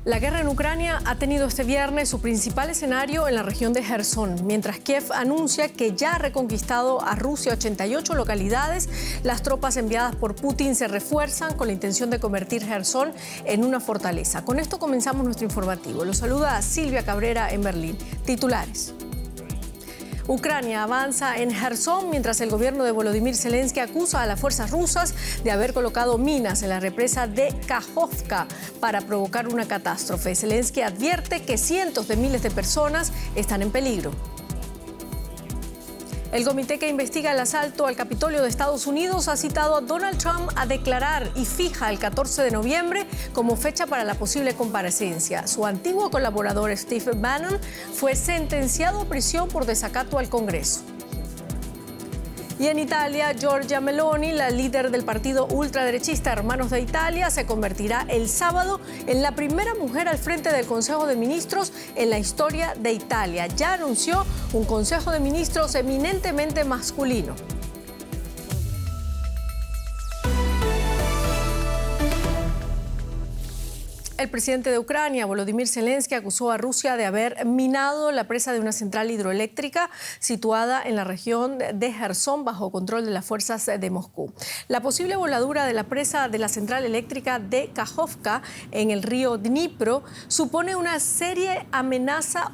La guerra en Ucrania ha tenido este viernes su principal escenario en la región de Jersón. Mientras Kiev anuncia que ya ha reconquistado a Rusia 88 localidades, las tropas enviadas por Putin se refuerzan con la intención de convertir Jersón en una fortaleza. Con esto comenzamos nuestro informativo. Los saluda Silvia Cabrera en Berlín. Titulares. Ucrania avanza en Jersón mientras el gobierno de Volodymyr Zelensky acusa a las fuerzas rusas de haber colocado minas en la represa de Kakhovka para provocar una catástrofe. Zelensky advierte que cientos de miles de personas están en peligro. El comité que investiga el asalto al Capitolio de Estados Unidos ha citado a Donald Trump a declarar y fija el 14 de noviembre como fecha para la posible comparecencia. Su antiguo colaborador Steve Bannon fue sentenciado a prisión por desacato al Congreso. Y en Italia, Giorgia Meloni, la líder del partido ultraderechista Hermanos de Italia, se convertirá el sábado en la primera mujer al frente del Consejo de Ministros en la historia de Italia. Ya anunció un Consejo de Ministros eminentemente masculino. El presidente de Ucrania, Volodymyr Zelensky, acusó a Rusia de haber minado la presa de una central hidroeléctrica situada en la región de Jersón bajo control de las fuerzas de Moscú. La posible voladura de la presa de la central eléctrica de Kakhovka en el río Dnipro supone una seria amenaza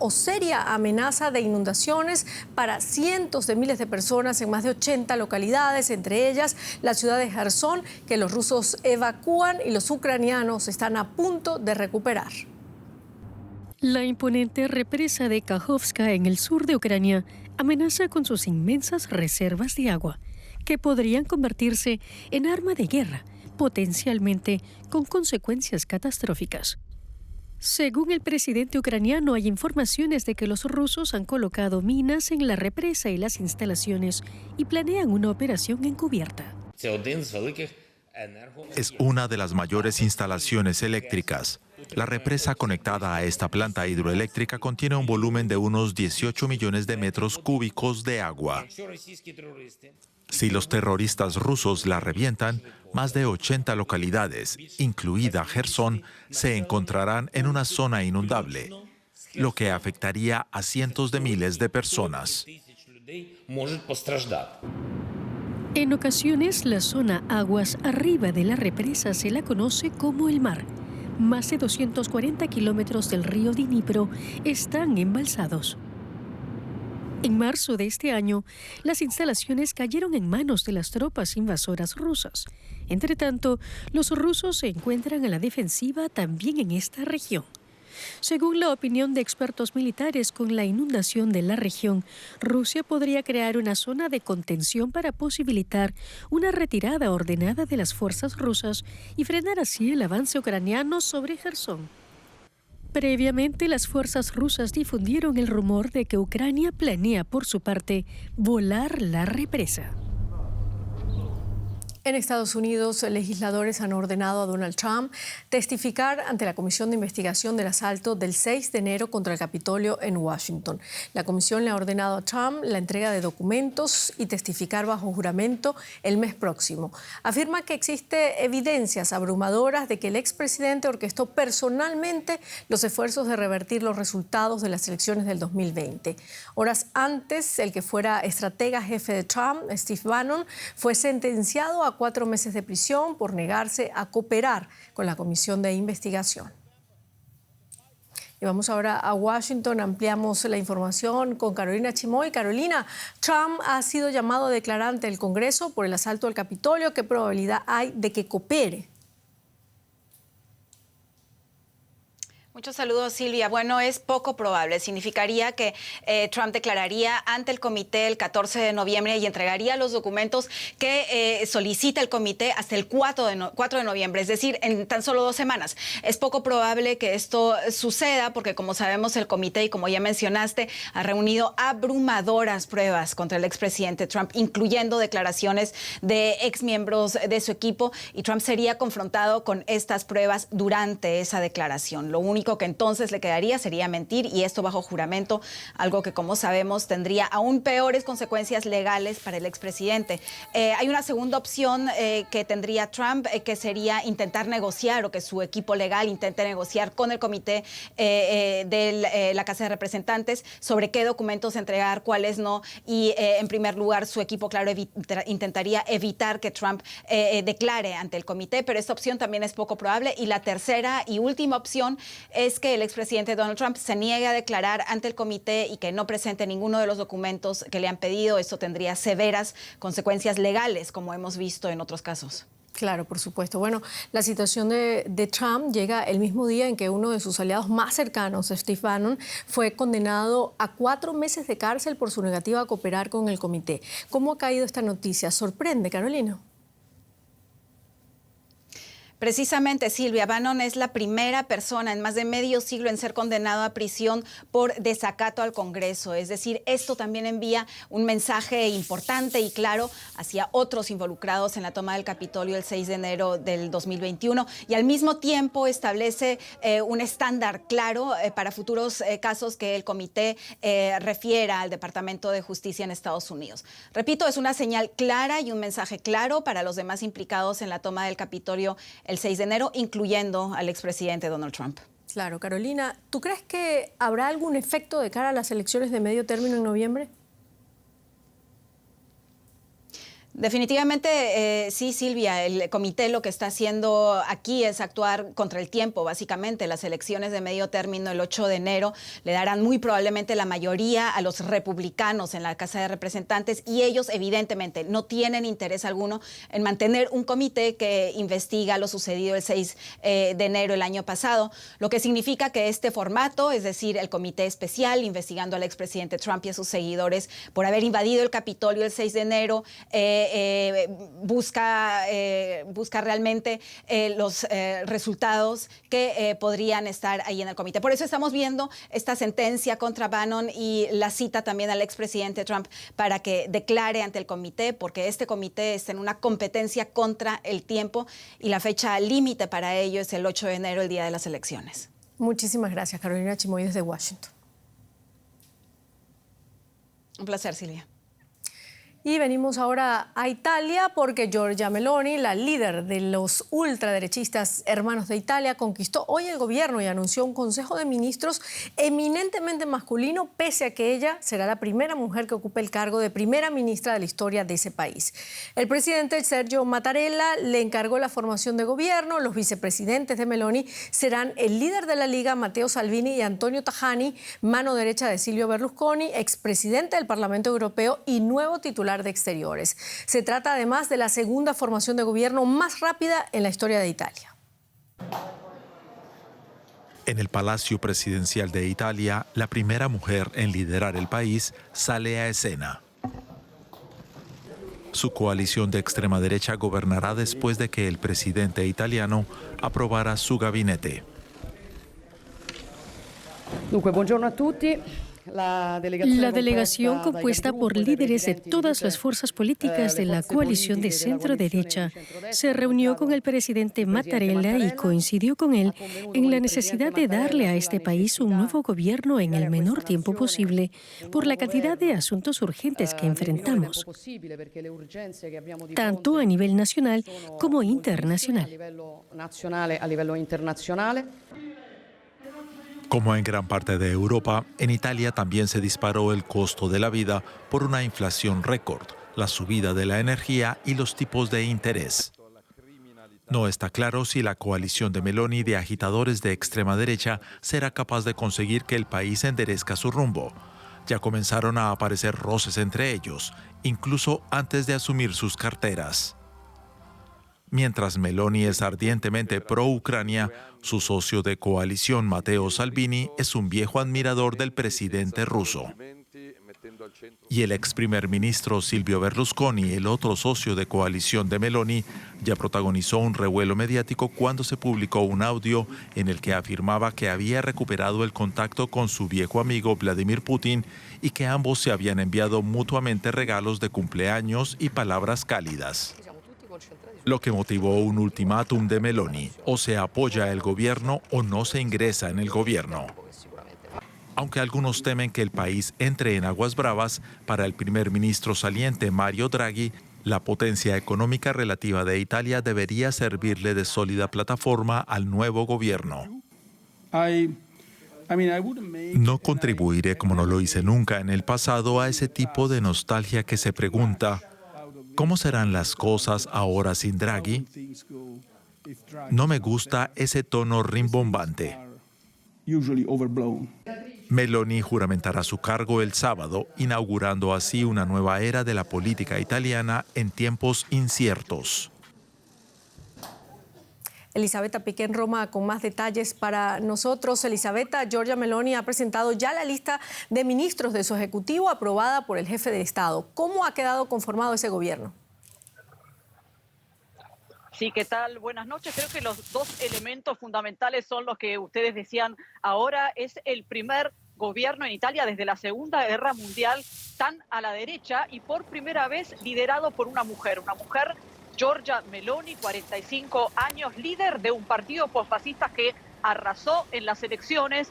de inundaciones para cientos de miles de personas en más de 80 localidades, entre ellas la ciudad de Jersón, que los rusos evacúan y los ucranianos están a punto de recuperar. La imponente represa de Kakhovka en el sur de Ucrania amenaza con sus inmensas reservas de agua, que podrían convertirse en arma de guerra, potencialmente con consecuencias catastróficas. Según el presidente ucraniano, hay informaciones de que los rusos han colocado minas en la represa y las instalaciones y planean una operación encubierta. Es una de las mayores instalaciones eléctricas. La represa conectada a esta planta hidroeléctrica contiene un volumen de unos 18 millones de metros cúbicos de agua. Si los terroristas rusos la revientan, más de 80 localidades, incluida Jersón, se encontrarán en una zona inundable, lo que afectaría a cientos de miles de personas. En ocasiones, la zona aguas arriba de la represa se la conoce como el mar. Más de 240 kilómetros del río Dnipro están embalsados. En marzo de este año, las instalaciones cayeron en manos de las tropas invasoras rusas. Entre tanto, los rusos se encuentran a la defensiva también en esta región. Según la opinión de expertos militares, con la inundación de la región, Rusia podría crear una zona de contención para posibilitar una retirada ordenada de las fuerzas rusas y frenar así el avance ucraniano sobre Jersón. Previamente, las fuerzas rusas difundieron el rumor de que Ucrania planea, por su parte, volar la represa. En Estados Unidos, legisladores han ordenado a Donald Trump testificar ante la Comisión de Investigación del asalto del 6 de enero contra el Capitolio en Washington. La comisión le ha ordenado a Trump la entrega de documentos y testificar bajo juramento el mes próximo. Afirma que existe evidencias abrumadoras de que el expresidente orquestó personalmente los esfuerzos de revertir los resultados de las elecciones del 2020. Horas antes, el que fuera estratega jefe de Trump, Steve Bannon, fue sentenciado a 4 meses de prisión por negarse a cooperar con la comisión de investigación. Y vamos ahora a Washington. Ampliamos la información con Carolina Chimoy. Carolina, Trump ha sido llamado a declarar ante el Congreso por el asalto al Capitolio. ¿Qué probabilidad hay de que coopere? Muchos saludos, Silvia. Bueno, es poco probable. Significaría que Trump declararía ante el comité el 14 de noviembre y entregaría los documentos que solicita el comité hasta el 4 de noviembre, es decir, en tan solo 2 semanas. Es poco probable que esto suceda porque, como sabemos, el comité, y como ya mencionaste, ha reunido abrumadoras pruebas contra el expresidente Trump, incluyendo declaraciones de exmiembros de su equipo, y Trump sería confrontado con estas pruebas durante esa declaración. Lo único único que entonces le quedaría sería mentir, y esto bajo juramento, algo que, como sabemos, tendría aún peores consecuencias legales para el expresidente. Hay una segunda opción que tendría Trump, que sería intentar negociar, o que su equipo legal intente negociar con el comité de la Casa de Representantes sobre qué documentos entregar, cuáles no, y en primer lugar su equipo, claro, intentaría evitar que Trump declare ante el comité, pero esta opción también es poco probable. Y la tercera y última opción es que el expresidente Donald Trump se niegue a declarar ante el comité y que no presente ninguno de los documentos que le han pedido. Esto tendría severas consecuencias legales, como hemos visto en otros casos. Claro, por supuesto. Bueno, la situación de Trump llega el mismo día en que uno de sus aliados más cercanos, Steve Bannon, fue condenado a 4 meses de cárcel por su negativa a cooperar con el comité. ¿Cómo ha caído esta noticia? ¿Sorprende, Carolina? Precisamente, Silvia, Bannon es la primera persona en más de medio siglo en ser condenado a prisión por desacato al Congreso. Es decir, esto también envía un mensaje importante y claro hacia otros involucrados en la toma del Capitolio el 6 de enero del 2021, y al mismo tiempo establece un estándar claro para futuros casos que el comité refiera al Departamento de Justicia en Estados Unidos. Repito, es una señal clara y un mensaje claro para los demás implicados en la toma del Capitolio el 6 de enero, incluyendo al expresidente Donald Trump. Claro, Carolina, ¿tú crees que habrá algún efecto de cara a las elecciones de medio término en noviembre? Definitivamente sí, Silvia. El comité lo que está haciendo aquí es actuar contra el tiempo, básicamente. Las elecciones de medio término el 8 de enero le darán muy probablemente la mayoría a los republicanos en la Casa de Representantes, y ellos evidentemente no tienen interés alguno en mantener un comité que investiga lo sucedido el 6 de enero el año pasado, lo que significa que este formato, es decir, el comité especial investigando al expresidente Trump y a sus seguidores por haber invadido el Capitolio el 6 de enero, busca realmente los resultados que podrían estar ahí en el comité. Por eso estamos viendo esta sentencia contra Bannon y la cita también al expresidente Trump para que declare ante el comité, porque este comité está en una competencia contra el tiempo y la fecha límite para ello es el 8 de enero, el día de las elecciones. Muchísimas gracias, Carolina Chimoy, desde Washington. Un placer, Silvia. Y venimos ahora a Italia porque Giorgia Meloni, la líder de los ultraderechistas Hermanos de Italia, conquistó hoy el gobierno y anunció un consejo de ministros eminentemente masculino, pese a que ella será la primera mujer que ocupe el cargo de primera ministra de la historia de ese país. El presidente Sergio Mattarella le encargó la formación de gobierno. Los vicepresidentes de Meloni serán el líder de la Liga, Matteo Salvini, y Antonio Tajani, mano derecha de Silvio Berlusconi, expresidente del Parlamento Europeo y nuevo titular de Exteriores. Se trata además de la segunda formación de gobierno más rápida en la historia de Italia. En el Palacio Presidencial de Italia, la primera mujer en liderar el país sale a escena. Su coalición de extrema derecha gobernará después de que el presidente italiano aprobara su gabinete. Dunque, buongiorno a tutti. La delegación, compuesta por líderes de todas las fuerzas políticas de la coalición de centro-derecha, se reunió con el presidente Mattarella y coincidió con él en la necesidad de darle a este país un nuevo gobierno en el menor tiempo posible por la cantidad de asuntos urgentes que enfrentamos, tanto a nivel nacional como internacional. Como en gran parte de Europa, en Italia también se disparó el costo de la vida por una inflación récord, la subida de la energía y los tipos de interés. No está claro si la coalición de Meloni de agitadores de extrema derecha será capaz de conseguir que el país enderezca su rumbo. Ya comenzaron a aparecer roces entre ellos, incluso antes de asumir sus carteras. Mientras Meloni es ardientemente pro-Ucrania, su socio de coalición, Matteo Salvini, es un viejo admirador del presidente ruso. Y el ex primer ministro Silvio Berlusconi, el otro socio de coalición de Meloni, ya protagonizó un revuelo mediático cuando se publicó un audio en el que afirmaba que había recuperado el contacto con su viejo amigo Vladimir Putin y que ambos se habían enviado mutuamente regalos de cumpleaños y palabras cálidas. lo que motivó un ultimátum de Meloni: o se apoya el gobierno o no se ingresa en el gobierno. Aunque algunos temen que el país entre en aguas bravas, para el primer ministro saliente Mario Draghi, la potencia económica relativa de Italia debería servirle de sólida plataforma al nuevo gobierno. No contribuiré, como no lo hice nunca en el pasado, a ese tipo de nostalgia que se pregunta: ¿cómo serán las cosas ahora sin Draghi? No me gusta ese tono rimbombante. Meloni juramentará su cargo el sábado, inaugurando así una nueva era de la política italiana en tiempos inciertos. Elisabetta Piqué en Roma con más detalles para nosotros. Elisabetta, Giorgia Meloni ha presentado ya la lista de ministros de su ejecutivo aprobada por el jefe de Estado. ¿Cómo ha quedado conformado ese gobierno? Sí, ¿qué tal? Buenas noches. Creo que los dos elementos fundamentales son los que ustedes decían ahora. Es el primer gobierno en Italia desde la Segunda Guerra Mundial tan a la derecha y por primera vez liderado por una mujer, Giorgia Meloni, 45 años, líder de un partido posfascista que arrasó en las elecciones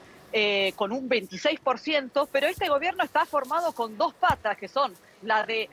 con un 26%, pero este gobierno está formado con dos patas, que son la de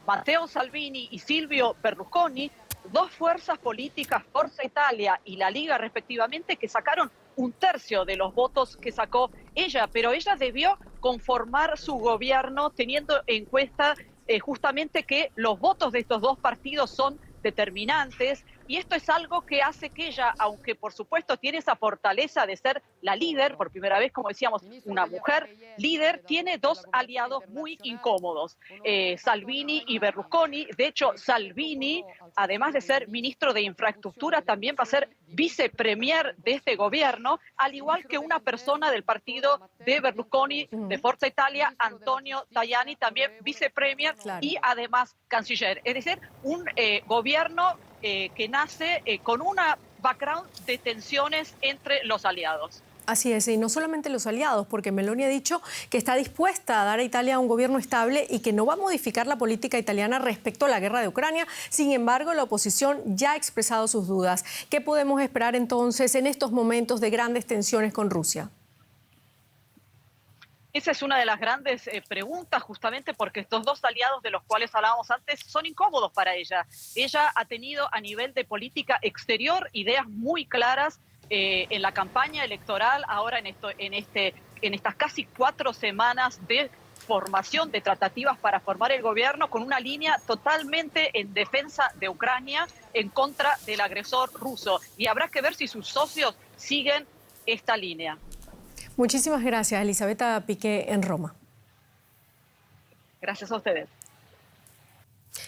Matteo Salvini y Silvio Berlusconi, dos fuerzas políticas, Forza Italia y la Liga respectivamente, que sacaron un tercio de los votos que sacó ella, pero ella debió conformar su gobierno teniendo en cuenta justamente que los votos de estos dos partidos son determinantes, y esto es algo que hace que ella, aunque por supuesto tiene esa fortaleza de ser la líder, por primera vez, como decíamos, una mujer líder, tiene dos aliados muy incómodos, Salvini y Berlusconi. De hecho, Salvini, además de ser ministro de Infraestructura, también va a ser vicepremier de este gobierno, al igual que una persona del partido de Berlusconi, de Forza Italia, Antonio Tajani, también vicepremier y además canciller. Es decir, un gobierno que nace con una background de tensiones entre los aliados. Así es, y no solamente los aliados, porque Meloni ha dicho que está dispuesta a dar a Italia un gobierno estable y que no va a modificar la política italiana respecto a la guerra de Ucrania. Sin embargo, la oposición ya ha expresado sus dudas. ¿Qué podemos esperar entonces en estos momentos de grandes tensiones con Rusia? Esa es una de las grandes preguntas, justamente porque estos dos aliados de los cuales hablábamos antes son incómodos para ella. Ella ha tenido a nivel de política exterior ideas muy claras en la campaña electoral, ahora en estas casi 4 semanas de formación, de tratativas para formar el gobierno, con una línea totalmente en defensa de Ucrania, en contra del agresor ruso. Y habrá que ver si sus socios siguen esta línea. Muchísimas gracias, Elisabetta Piqué en Roma. Gracias a ustedes.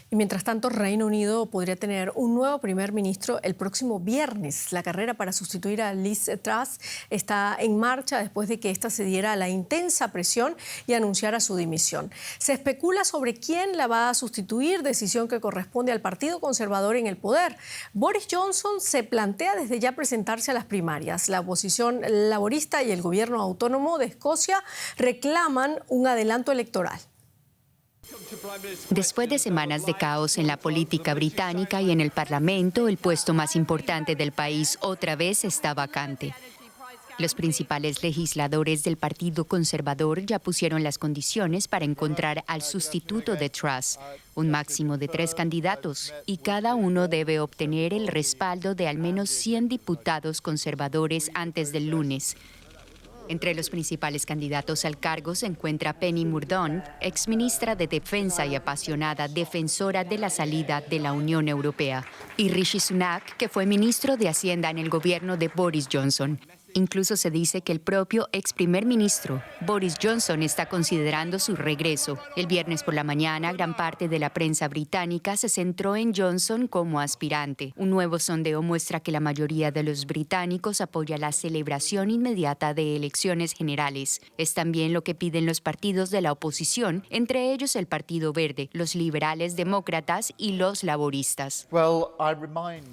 Y mientras tanto, Reino Unido podría tener un nuevo primer ministro el próximo viernes. La carrera para sustituir a Liz Truss está en marcha después de que ésta cediera a la intensa presión y anunciara su dimisión. Se especula sobre quién la va a sustituir, decisión que corresponde al Partido Conservador en el poder. Boris Johnson se plantea desde ya presentarse a las primarias. La oposición laborista y el gobierno autónomo de Escocia reclaman un adelanto electoral. Después de semanas de caos en la política británica y en el Parlamento, el puesto más importante del país otra vez está vacante. Los principales legisladores del Partido Conservador ya pusieron las condiciones para encontrar al sustituto de Truss, un máximo de 3 candidatos, y cada uno debe obtener el respaldo de al menos 100 diputados conservadores antes del lunes. Entre los principales candidatos al cargo se encuentra Penny Mordaunt, exministra de Defensa y apasionada defensora de la salida de la Unión Europea, y Rishi Sunak, que fue ministro de Hacienda en el gobierno de Boris Johnson. Incluso se dice que el propio ex primer ministro, Boris Johnson, está considerando su regreso. El viernes por la mañana, gran parte de la prensa británica se centró en Johnson como aspirante. Un nuevo sondeo muestra que la mayoría de los británicos apoya la celebración inmediata de elecciones generales. Es también lo que piden los partidos de la oposición, entre ellos el Partido Verde, los liberales demócratas y los laboristas.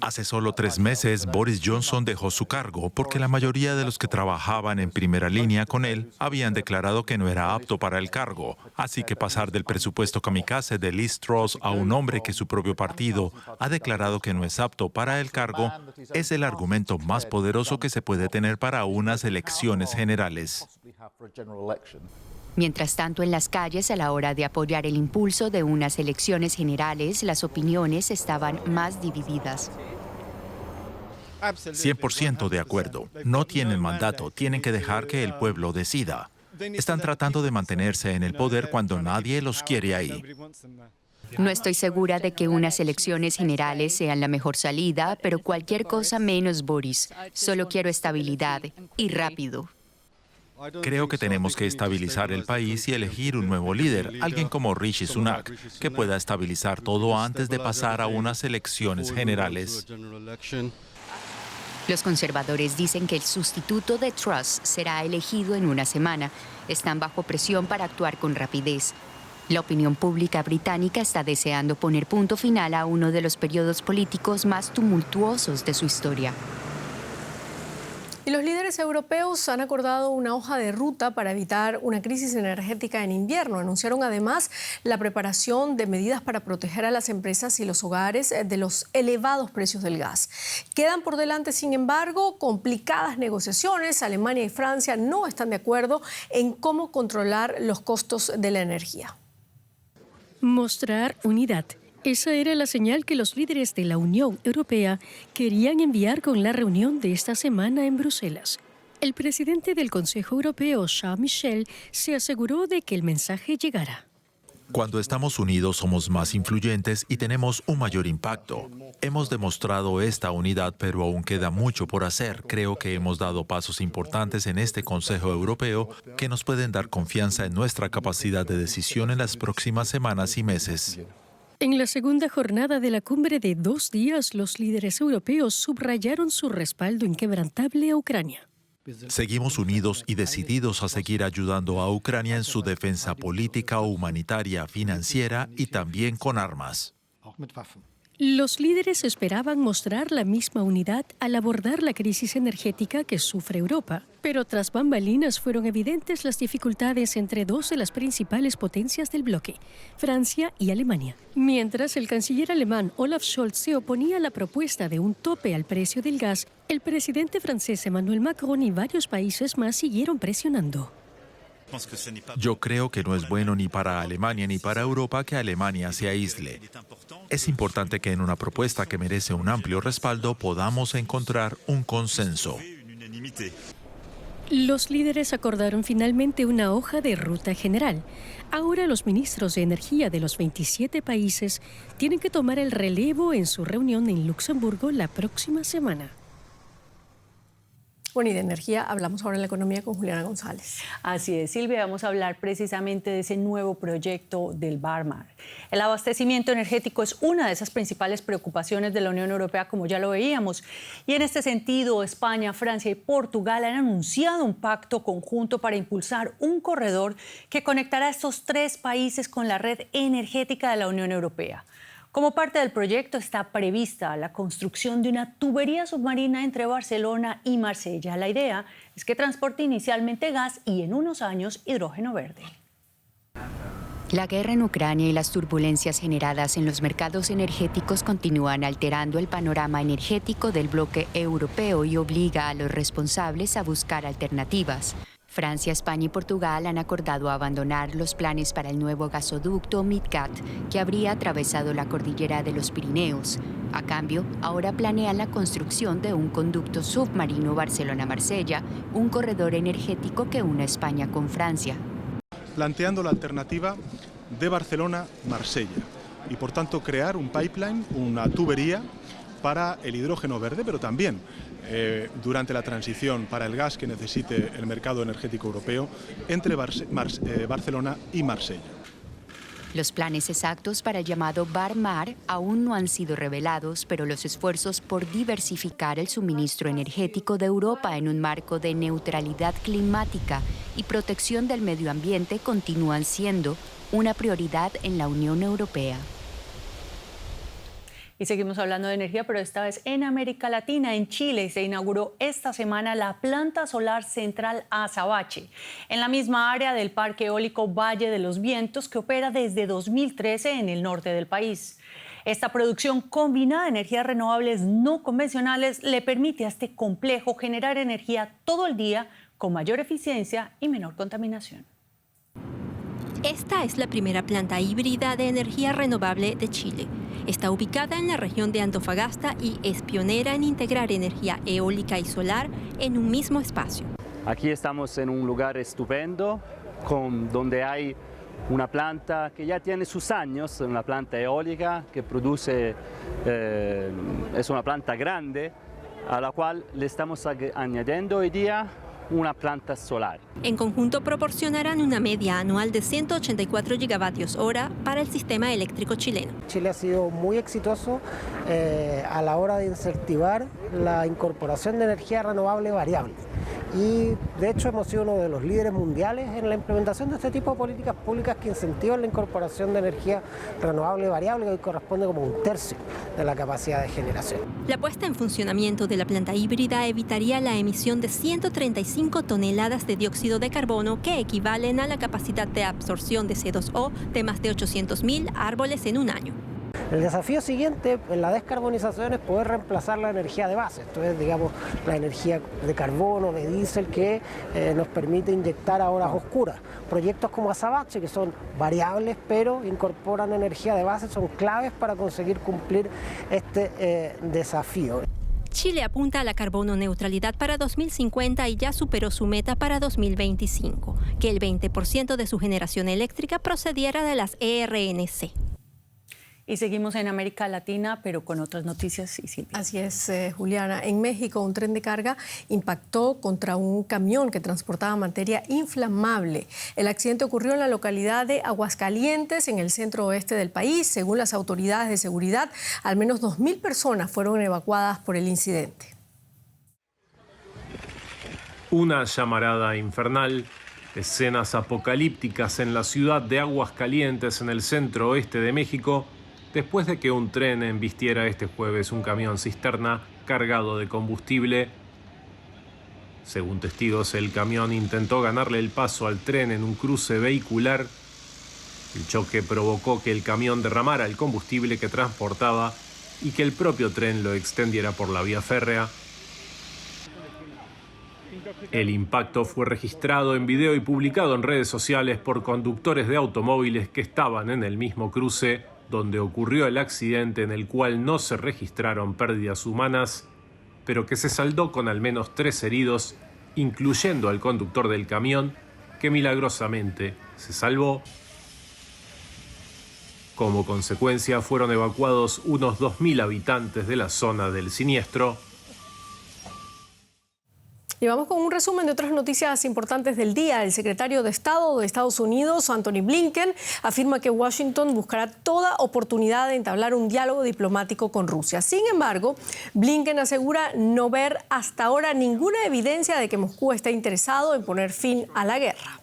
Hace solo 3 meses, Boris Johnson dejó su cargo porque la mayoría mayoría de los que trabajaban en primera línea con él habían declarado que no era apto para el cargo, así que pasar del presupuesto kamikaze de Liz Truss a un hombre que su propio partido ha declarado que no es apto para el cargo es el argumento más poderoso que se puede tener para unas elecciones generales. Mientras tanto, en las calles, a la hora de apoyar el impulso de unas elecciones generales, las opiniones estaban más divididas. 100% de acuerdo. No tienen mandato, tienen que dejar que el pueblo decida. Están tratando de mantenerse en el poder cuando nadie los quiere ahí. No estoy segura de que unas elecciones generales sean la mejor salida, pero cualquier cosa menos Boris. Solo quiero estabilidad y rápido. Creo que tenemos que estabilizar el país y elegir un nuevo líder, alguien como Rishi Sunak, que pueda estabilizar todo antes de pasar a unas elecciones generales. Los conservadores dicen que el sustituto de Truss será elegido en una semana. Están bajo presión para actuar con rapidez. La opinión pública británica está deseando poner punto final a uno de los periodos políticos más tumultuosos de su historia. Y los líderes europeos han acordado una hoja de ruta para evitar una crisis energética en invierno. Anunciaron además la preparación de medidas para proteger a las empresas y los hogares de los elevados precios del gas. Quedan por delante, sin embargo, complicadas negociaciones. Alemania y Francia no están de acuerdo en cómo controlar los costos de la energía. Mostrar unidad. Esa era la señal que los líderes de la Unión Europea querían enviar con la reunión de esta semana en Bruselas. El presidente del Consejo Europeo, Charles Michel, se aseguró de que el mensaje llegara. Cuando estamos unidos somos más influyentes y tenemos un mayor impacto. Hemos demostrado esta unidad, pero aún queda mucho por hacer. Creo que hemos dado pasos importantes en este Consejo Europeo que nos pueden dar confianza en nuestra capacidad de decisión en las próximas semanas y meses. En la segunda jornada de la cumbre de 2 días, los líderes europeos subrayaron su respaldo inquebrantable a Ucrania. Seguimos unidos y decididos a seguir ayudando a Ucrania en su defensa política, humanitaria, financiera y también con armas. Los líderes esperaban mostrar la misma unidad al abordar la crisis energética que sufre Europa, pero tras bambalinas fueron evidentes las dificultades entre 2 de las principales potencias del bloque, Francia y Alemania. Mientras el canciller alemán Olaf Scholz se oponía a la propuesta de un tope al precio del gas, el presidente francés Emmanuel Macron y varios países más siguieron presionando. Yo creo que no es bueno ni para Alemania ni para Europa que Alemania se aísle. Es importante que en una propuesta que merece un amplio respaldo podamos encontrar un consenso. Los líderes acordaron finalmente una hoja de ruta general. Ahora los ministros de energía de los 27 países tienen que tomar el relevo en su reunión en Luxemburgo la próxima semana. Bueno, y de energía hablamos ahora en la economía con Juliana González. Así es, Silvia, vamos a hablar precisamente de ese nuevo proyecto del Barmar. El abastecimiento energético es una de esas principales preocupaciones de la Unión Europea, como ya lo veíamos. Y en este sentido, España, Francia y Portugal han anunciado un pacto conjunto para impulsar un corredor que conectará a estos 3 países con la red energética de la Unión Europea. Como parte del proyecto está prevista la construcción de una tubería submarina entre Barcelona y Marsella. La idea es que transporte inicialmente gas y en unos años hidrógeno verde. La guerra en Ucrania y las turbulencias generadas en los mercados energéticos continúan alterando el panorama energético del bloque europeo y obliga a los responsables a buscar alternativas. Francia, España y Portugal han acordado abandonar los planes para el nuevo gasoducto MidCat, que habría atravesado la cordillera de los Pirineos. A cambio, ahora planean la construcción de un conducto submarino Barcelona-Marsella, un corredor energético que une España con Francia. Planteando la alternativa de Barcelona-Marsella y, por tanto, crear un pipeline, una tubería para el hidrógeno verde, pero también durante la transición para el gas que necesite el mercado energético europeo entre Barcelona y Marsella. Los planes exactos para el llamado Barmar aún no han sido revelados, pero los esfuerzos por diversificar el suministro energético de Europa en un marco de neutralidad climática y protección del medio ambiente continúan siendo una prioridad en la Unión Europea. Y seguimos hablando de energía, pero esta vez en América Latina. En Chile se inauguró esta semana la planta solar central Azabache, en la misma área del Parque Eólico Valle de los Vientos, que opera desde 2013 en el norte del país. Esta producción combinada de energías renovables no convencionales le permite a este complejo generar energía todo el día con mayor eficiencia y menor contaminación. Esta es la primera planta híbrida de energía renovable de Chile. Está ubicada en la región de Antofagasta y es pionera en integrar energía eólica y solar en un mismo espacio. Aquí estamos en un lugar estupendo, donde hay una planta que ya tiene sus años, una planta eólica que produce, es una planta grande, a la cual le estamos añadiendo hoy día una planta solar. En conjunto proporcionarán una media anual de 184 gigavatios hora para el sistema eléctrico chileno. Chile ha sido muy exitoso a la hora de incentivar la incorporación de energía renovable variable. Y de hecho hemos sido uno de los líderes mundiales en la implementación de este tipo de políticas públicas que incentivan la incorporación de energía renovable variable, que hoy corresponde como un tercio de la capacidad de generación. La puesta en funcionamiento de la planta híbrida evitaría la emisión de 135 toneladas de dióxido de carbono, que equivalen a la capacidad de absorción de CO2 de más de 800.000 árboles en un año. El desafío siguiente en la descarbonización es poder reemplazar la energía de base, esto es, digamos, la energía de carbono, de diésel, que nos permite inyectar a horas oscuras. Proyectos como Azabache, que son variables pero incorporan energía de base, son claves para conseguir cumplir este desafío. Chile apunta a la carbono neutralidad para 2050 y ya superó su meta para 2025, que el 20% de su generación eléctrica procediera de las ERNC. Y seguimos en América Latina, pero con otras noticias. Así es, Juliana. En México, un tren de carga impactó contra un camión que transportaba materia inflamable. El accidente ocurrió en la localidad de Aguascalientes, en el centro oeste del país. Según las autoridades de seguridad, al menos 2.000 personas fueron evacuadas por el incidente. Una llamarada infernal, escenas apocalípticas en la ciudad de Aguascalientes, en el centro oeste de México, después de que un tren embistiera este jueves un camión cisterna cargado de combustible. Según testigos, el camión intentó ganarle el paso al tren en un cruce vehicular. El choque provocó que el camión derramara el combustible que transportaba y que el propio tren lo extendiera por la vía férrea. El impacto fue registrado en video y publicado en redes sociales por conductores de automóviles que estaban en el mismo cruce donde ocurrió el accidente, en el cual no se registraron pérdidas humanas, pero que se saldó con al menos 3 heridos, incluyendo al conductor del camión, que milagrosamente se salvó. Como consecuencia, fueron evacuados unos 2.000 habitantes de la zona del siniestro. Y vamos con un resumen de otras noticias importantes del día. El secretario de Estado de Estados Unidos, Antony Blinken, afirma que Washington buscará toda oportunidad de entablar un diálogo diplomático con Rusia. Sin embargo, Blinken asegura no ver hasta ahora ninguna evidencia de que Moscú esté interesado en poner fin a la guerra.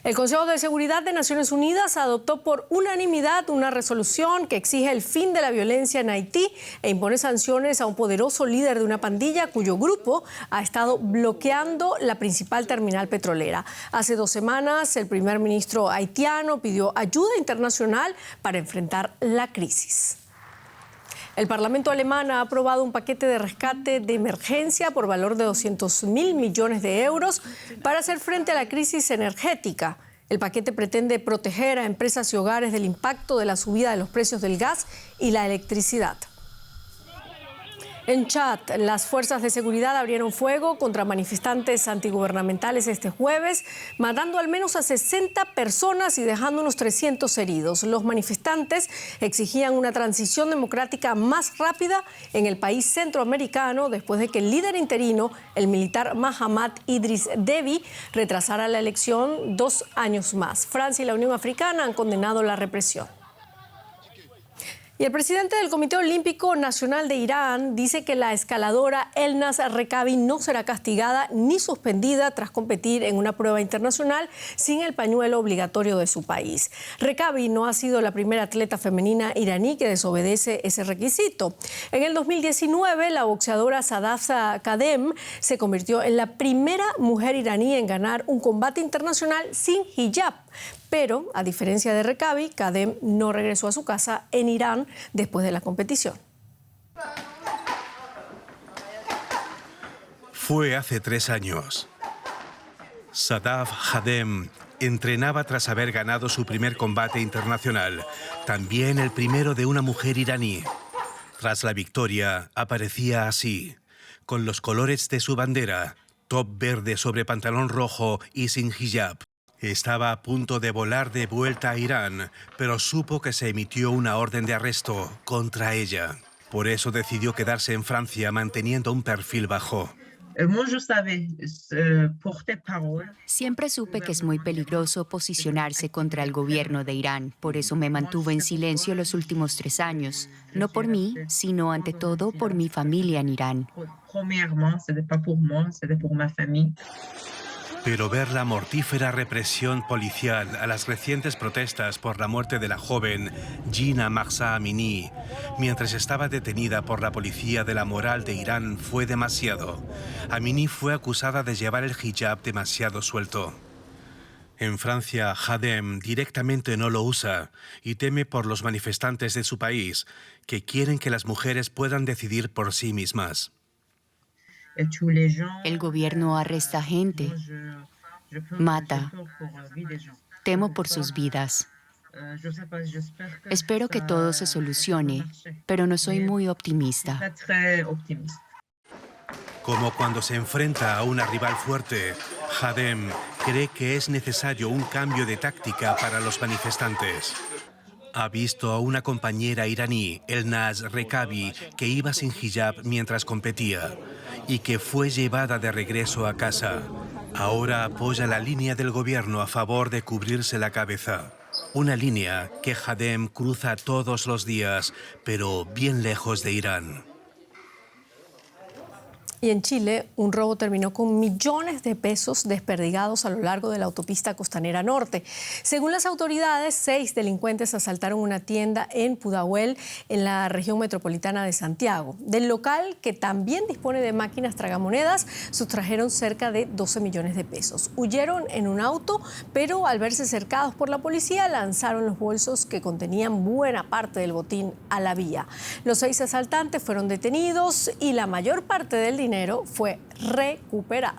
El Consejo de Seguridad de Naciones Unidas adoptó por unanimidad una resolución que exige el fin de la violencia en Haití e impone sanciones a un poderoso líder de una pandilla cuyo grupo ha estado bloqueando la principal terminal petrolera. Hace 2 semanas, el primer ministro haitiano pidió ayuda internacional para enfrentar la crisis. El Parlamento alemán ha aprobado un paquete de rescate de emergencia por valor de 200.000 millones de euros para hacer frente a la crisis energética. El paquete pretende proteger a empresas y hogares del impacto de la subida de los precios del gas y la electricidad. En Chad, las fuerzas de seguridad abrieron fuego contra manifestantes antigubernamentales este jueves, matando al menos a 60 personas y dejando unos 300 heridos. Los manifestantes exigían una transición democrática más rápida en el país centroamericano después de que el líder interino, el militar Mahamat Idris Deby, retrasara la elección 2 años más. Francia y la Unión Africana han condenado la represión. Y el presidente del Comité Olímpico Nacional de Irán dice que la escaladora Elnaz Rekabi no será castigada ni suspendida tras competir en una prueba internacional sin el pañuelo obligatorio de su país. Rekabi no ha sido la primera atleta femenina iraní que desobedece ese requisito. En el 2019, la boxeadora Sadaf Kadem se convirtió en la primera mujer iraní en ganar un combate internacional sin hijab. Pero, a diferencia de Rekabi, Kadem no regresó a su casa en Irán después de la competición. Fue hace 3 años. Sadaf Kadem entrenaba tras haber ganado su primer combate internacional, también el primero de una mujer iraní. Tras la victoria, aparecía así, con los colores de su bandera, top verde sobre pantalón rojo y sin hijab. Estaba a punto de volar de vuelta a Irán, pero supo que se emitió una orden de arresto contra ella. Por eso decidió quedarse en Francia manteniendo un perfil bajo. Siempre supe que es muy peligroso posicionarse contra el gobierno de Irán. Por eso me mantuve en silencio los últimos 3 años. No por mí, sino ante todo por mi familia en Irán. Pero ver la mortífera represión policial a las recientes protestas por la muerte de la joven Jina Mahsa Amini, mientras estaba detenida por la policía de la moral de Irán, fue demasiado. Amini fue acusada de llevar el hijab demasiado suelto. En Francia, Kadem directamente no lo usa y teme por los manifestantes de su país, que quieren que las mujeres puedan decidir por sí mismas. El gobierno arresta gente, mata. Temo por sus vidas. Espero que todo se solucione, pero no soy muy optimista. Como cuando se enfrenta a una rival fuerte, Kadem cree que es necesario un cambio de táctica para los manifestantes. Ha visto a una compañera iraní, Elnaz Rekabi, que iba sin hijab mientras competía y que fue llevada de regreso a casa. Ahora apoya la línea del gobierno a favor de cubrirse la cabeza. Una línea que Kadem cruza todos los días, pero bien lejos de Irán. Y en Chile, un robo terminó con millones de pesos desperdigados a lo largo de la autopista costanera norte. Según las autoridades, 6 delincuentes asaltaron una tienda en Pudahuel, en la región metropolitana de Santiago. Del local, que también dispone de máquinas tragamonedas, sustrajeron cerca de 12 millones de pesos. Huyeron en un auto, pero al verse cercados por la policía, lanzaron los bolsos que contenían buena parte del botín a la vía. Los 6 asaltantes fueron detenidos y la mayor parte del dinero fue recuperado.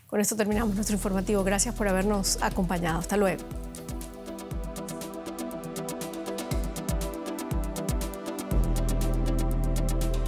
Con esto terminamos nuestro informativo. Gracias por habernos acompañado. Hasta luego.